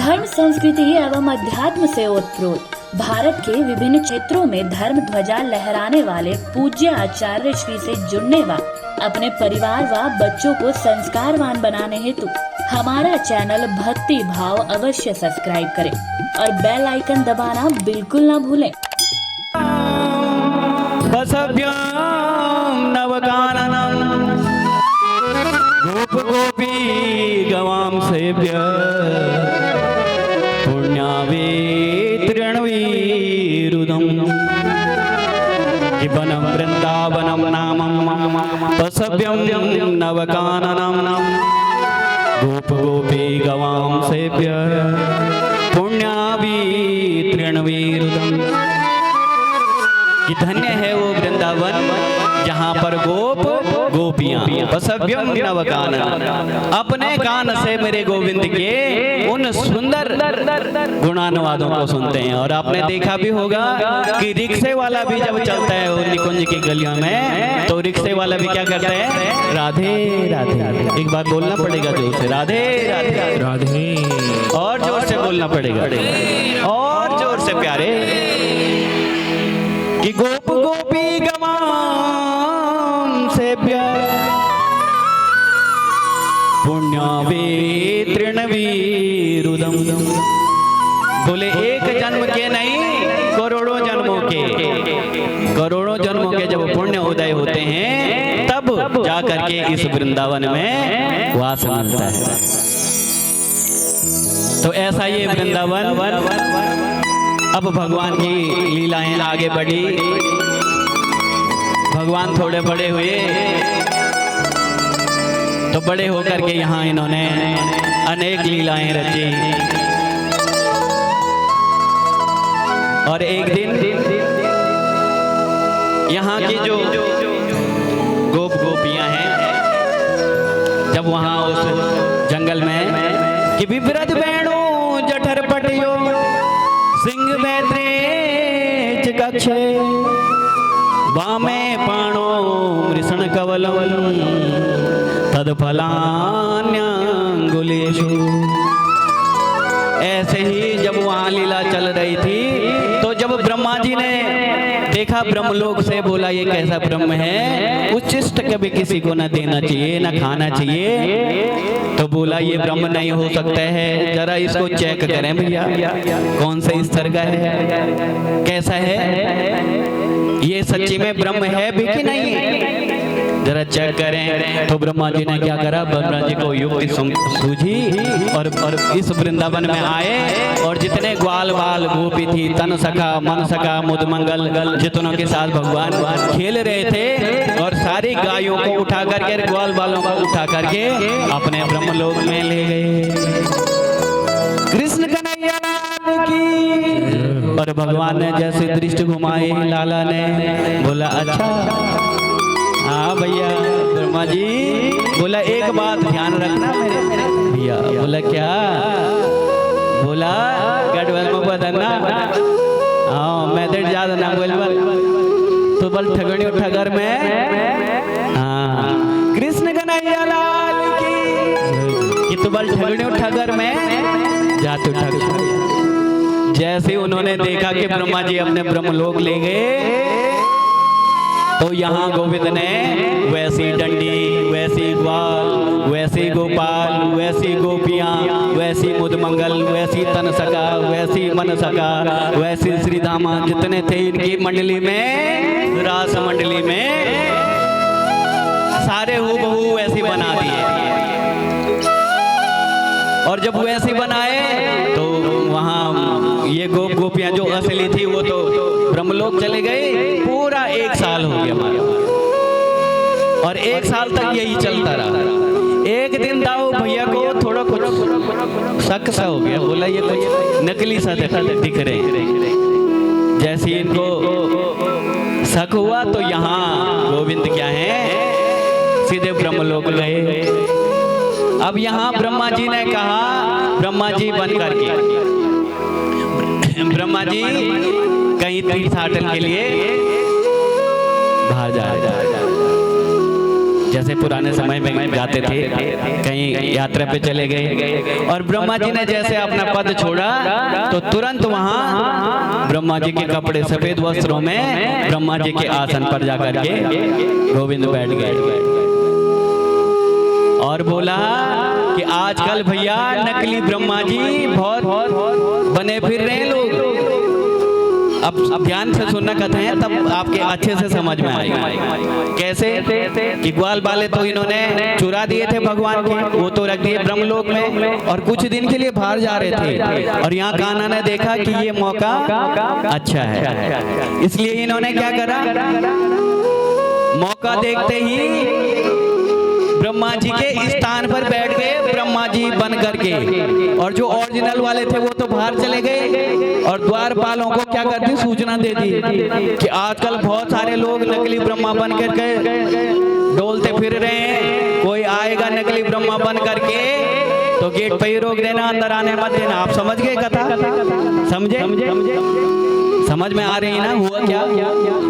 धर्म, संस्कृति एवं अध्यात्म से ओतप्रोत भारत के विभिन्न क्षेत्रों में धर्म ध्वजा लहराने वाले पूज्य आचार्य श्री से जुड़ने व अपने परिवार व बच्चों को संस्कारवान बनाने हेतु हमारा चैनल भक्ति भाव अवश्य सब्सक्राइब करें और बेल आइकन दबाना बिल्कुल ना भूलें। नवकाननम गोप गोपी गवाम सेव्य पुण्यावेत्रणवीरुदम वनम वृंदावनम नामम पसव्यम नवकाननम गोप गोपी गवाम सेव्य पुण्यावेत्रणवीरुदम। धन्य है वो वृंदावन जहाँ पर गोप गोपियां बसव्यम नवकानन अपने कान से मेरे गोविंद के उन सुंदर गुणानुवादों को सुनते हैं। और आपने देखा भी होगा कि रिक्शे वाला भी जब चलता है वो निकुंज की गलियों में तो रिक्शे वाला भी क्या करता है, राधे राधे। एक बार बोलना पड़ेगा जोर से, राधे राधे राधे। और जोर से बोलना पड़ेगा, और जोर से प्यारे, कि गोप गोपी गवाम सेव्य पुण्यावेत्रणवीरुदम। बोले एक जन्म के नहीं करोड़ों जन्मों के, करोड़ों जन्मों के जब पुण्य उदय होते हैं तब जाकर के इस वृंदावन में वास मिलता है। तो ऐसा ये वृंदावन। अब भगवान की लीलाएं आगे बढ़ी, भगवान थोड़े बड़े हुए तो बड़े होकर के यहाँ इन्होंने अनेक लीलाएं रची। और एक दिन यहाँ की जो गोप गोपियां हैं जब वहाँ उस जंगल में कि विवृत वेणु जठर पटियो सिंह बैत्रेच कक्षे वामे पाणो मृषण कवलम तदफलान्यांगुलेषु। ऐसे ही जब वहाँ लीला चल रही थी तो जब ब्रह्मा जी ने देखा ब्रह्मलोक से, बोला ये कैसा ब्रह्म है, उच्छिष्ट कभी किसी को न देना चाहिए न खाना चाहिए। तो बोला ये ब्रह्म नहीं हो सकता है, जरा इसको चेक करें भैया कौन से स्तर का है, कैसा है, ये सच्ची में ब्रह्म है भी कि नहीं, जरा चेक करें। तो ब्रह्मा जी ने क्या करा, ब्रह्मा जी को युक्ति सूझी और इस वृंदावन में आए और जितने ग्वाल बाल गोपी थी, तन सखा मन सखा मुदमंगल, जितनों के साथ भगवान खेल रहे थे और सारी गायों को उठा करके, ग्वाल बालों को उठा करके अपने ब्रह्मलोक में ले गए। कृष्ण कन्हैया की। और भगवान ने जैसे दृष्टि घुमाई लाला ने, बोला अच्छा हाँ भैया ब्रह्मा जी, बोला एक बात ध्यान रखना मेरे भैया। बोला क्या, बोला गढ़वल में बदलना, हाँ मैं देर ज्यादा ना बोल तो बल ठगड़ी उठा घर में। हाँ कृष्ण कन्हैया लाल की, कि तो बल ठगड़ी उठा घर में जाते उठा। जैसे उन्होंने देखा कि ब्रह्मा जी अपने ब्रह्मलोक ले गए तो यहाँ गोविंद ने वैसी डंडी, वैसी ग्वाल, वैसी गोपाल, वैसी गोपियाँ, वैसी मुदमंगल, वैसी तन सका, वैसी मन सका, वैसी श्री धामा जितने थे इनकी मंडली में, रास मंडली में सारे हूबहू वैसी बना दिए। और जब वैसी बनाए तो वहाँ ये गोप गोपियाँ जो असली थी वो तो ब्रह्मलोक चले गए। पूरा एक साल हो गया हमारा और एक साल तक यही चलता रहा। एक दिन दाऊ भैया को थोड़ा कुछ शक सा हो गया, बोला ये कुछ नकली सा दिख रहे हैं। जैसे इनको शक हुआ तो यहाँ गोविंद क्या है, सीधे ब्रह्मलोक गए। अब यहाँ ब्रह्मा जी ने कहा, ब्रह्मा जी बन करके, ब्रह्मा जी कहीं तीर्थाटन के लिए बाहर जा। जैसे पुराने समय में जाते थे, कहीं यात्रा पे चले गए और ब्रह्मा जी ने जैसे अपना पद छोड़ा तो तुरंत वहां ब्रह्मा जी के कपड़े सफेद वस्त्रों में ब्रह्मा जी के आसन पर जाकर के गोविंद बैठ गए और बोला कि आजकल भैया नकली ब्रह्मा जी बहुत बने फिर रहे हैं लोग। अब ध्यान से सुनना कथा है, तब आपके अच्छे से समझ में आएगा। कैसे कि ग्वाल बाले तो इन्होंने चुरा दिए थे भगवान के, वो तो रख दिए ब्रह्मलोक में और कुछ दिन के लिए बाहर जा रहे थे और यहाँ कान्हा ने देखा कि ये मौका अच्छा है, इसलिए इन्होंने क्या करा, मौका देखते ही ब्रह्मा जी के स्थान पर बैठ गए ब्रह्मा जी बन करके, और जो ओरिजिनल वाले थे वो तो बाहर चले गए और द्वारपालों को क्या कर दी, सूचना दे दी कि आजकल बहुत सारे लोग नकली ब्रह्मा बन करके डोलते फिर रहे हैं, कोई आएगा नकली ब्रह्मा बन करके तो गेट पे ही रोक देना, अंदर आने मत देना। आप समझ गए कथा, समझे? समझ में आ रही है ना? हुआ क्या,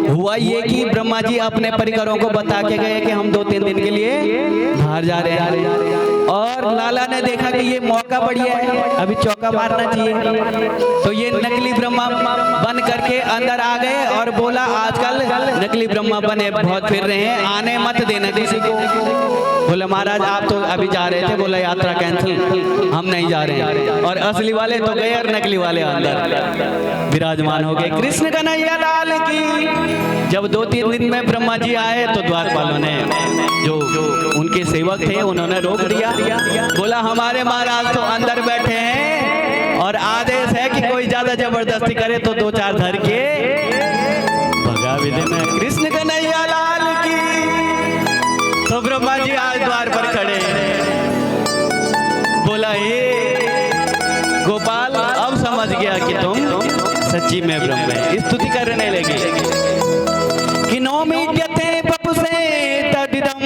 हुआ ये कि ब्रह्मा जी अपने परिकरों को बता के गए कि हम 2-3 दिन के लिए बाहर जा रहे हैं और लाला ने देखा कि ये मौका बढ़िया है, अभी चौका मारना चाहिए, तो ये नकली ब्रह्मा बन करके अंदर आ गए और बोला आजकल नकली ब्रह्मा बने बहुत फिर रहे हैं, आने मत देना किसी को। बोले महाराज आप तो अभी जा रहे थे, बोला यात्रा कैंसिल, हम नहीं जा रहे हैं, और असली वाले तो गए और नकली वाले अंदर विराजमान हो गए। कृष्ण कन्हैया लाल की। जब 2-3 दिन में ब्रह्मा जी आए तो द्वारपालों ने जो उनके सेवक थे उन्होंने रोक दिया, बोला हमारे महाराज तो अंदर बैठे हैं और आदेश है कि कोई ज्यादा जबरदस्ती करे तो 2-4 धर के भगा भी देना। कृष्ण कन्हैया लाल की। तो ब्रह्मा जी आज द्वार पर खड़े हैं, बोला हे गोपाल अब समझ गया कि तुम सच्ची में ब्रह्म है। स्तुति करने लगे कि नौमीड्यते पपुसे तदिदं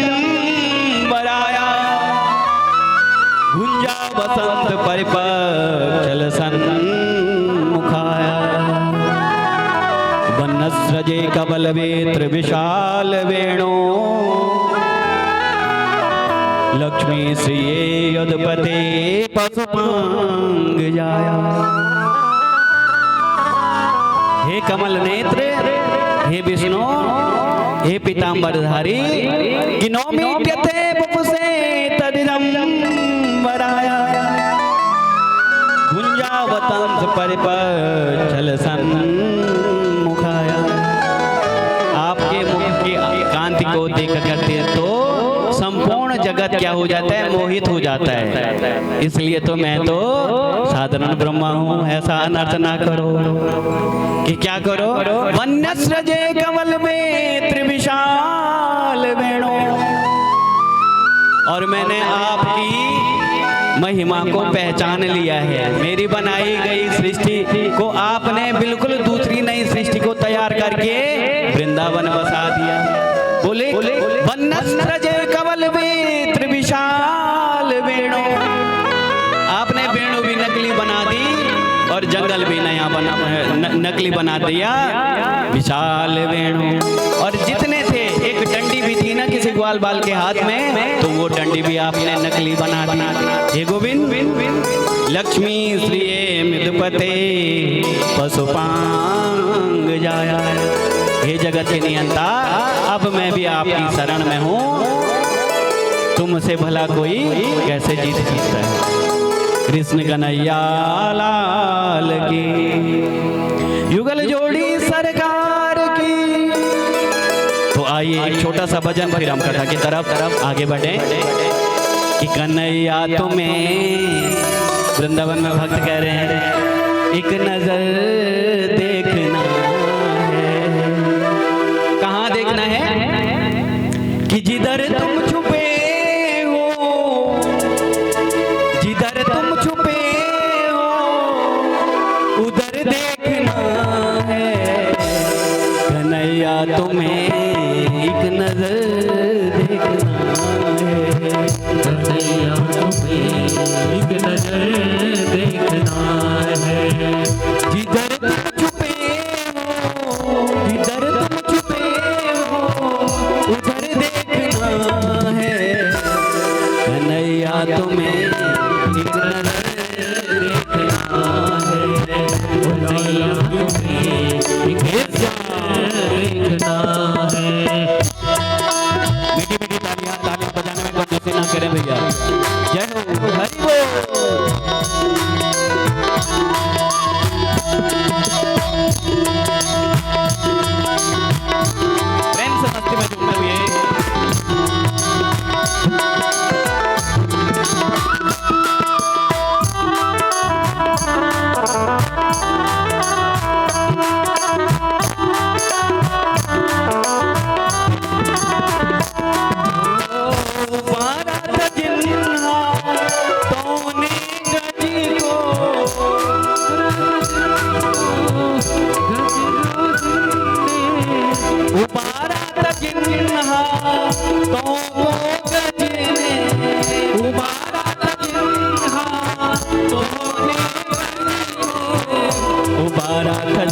वराया गुंजा वसंत परिपक्षल सन्मुखाया वनस्रजे कबल वेत्र विशाल वेणो लक्ष्मी श्रिये यदपते पशुपांग जाया। हे कमल नेत्र, हे विष्णु, हे पीतांबरधारी, कि नौमीड्यते पपुसे तदिदं वराया गुंजावतंस परिपक्षल सन्मुखाया। आपके मुख की कांति को देख करते तो संपूर्ण जगत क्या हो जाता है, मोहित हो जाता है। इसलिए तो मैं तो साधारण ब्रह्मा हूँ, ऐसा अनर्थ ना करो। कि क्या करो, वन्यस्रजे कमल में त्रिविशाल वेणु, और मैंने आपकी महिमा को पहचान लिया है। मेरी बनाई गई सृष्टि को आपने बिल्कुल दूसरी नई सृष्टि को तैयार करके वृंदावन बसा दिया। बोले वन्यस्रजे कमल में त्रिविशाल वेणु, आपने वेणु भी नकली बना दी और जंगल भी नया नकली बना दिया, विशाल वेणु। और जितने थे, एक डंडी भी थी ना किसी ग्वाल बाल के हाथ में, तो वो डंडी भी आपने नकली बना दी। हे गोविंद, लक्ष्मी श्रिये मृदपते पशुपांग जाया। हे जगत के नियंता, अब मैं भी आपकी शरण में हूँ, तुमसे भला कोई कैसे जीत सकता है। कृष्ण कन्हैया लाल की। युगल जोड़ी सरकार की। तो आइए एक छोटा सा भजन, फिर हम कथा की तरफ आगे बढ़े। कि कन्हैया तुम्हें, वृंदावन में भक्त कह रहे हैं, एक नजर देखना है। कहाँ देखना है? कि जिधर तुम छुपे हो, जिधर तुम छुपे हो उधर देखना है। कन्हैया तुम्हें एक नजर देखना है। कन्हैया तुम्हें एक नजर देखना है। जिधर तुम छुपे हो, जिधर तुम छुपे हो उधर देखना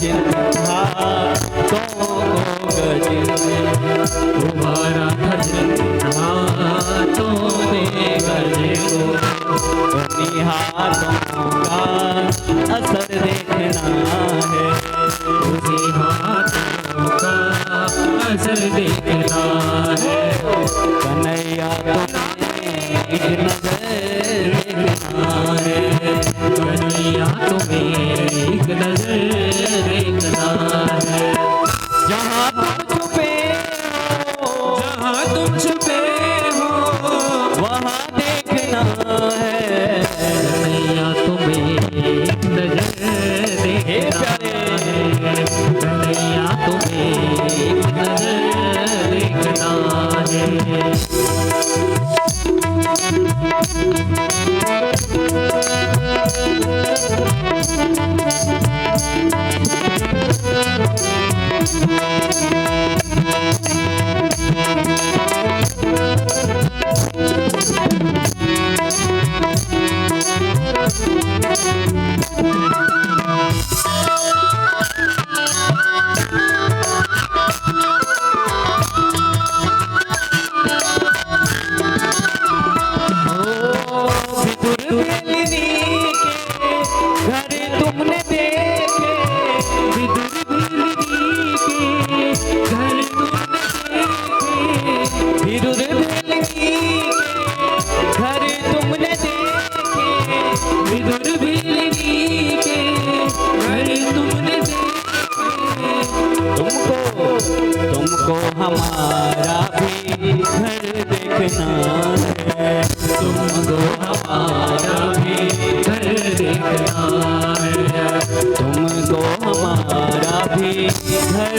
जिंदा तो गज में, तुम्हारा था जिंदा तूने गज को, उन्हीं हाथों का असर देखना है, उसी हाथों का असर देखना है, कन्हैया तुम्हें एक नजर देखना है, कन्हैया तुम्हें एक नजर देखना है। जहाँ तुम छुपे हो जहाँ तुम छुपे हो वहाँ देखना है, कन्हैया तुम्हें एक नजर देखना है, कन्हैया तुम्हें एक नजर देखना है। विदुर भेलिनी के घर तुमने देखे, विदुर भेलिनी के घर तुमने देखे, विदुर भेलिनी के घर तुमने देखे, विदुर भेलिनी के घर तुमने देखे, तुमको हमारा भी घर देखना है, तुमको हमारा भी घर देखना है, तुमको हमारा भी घर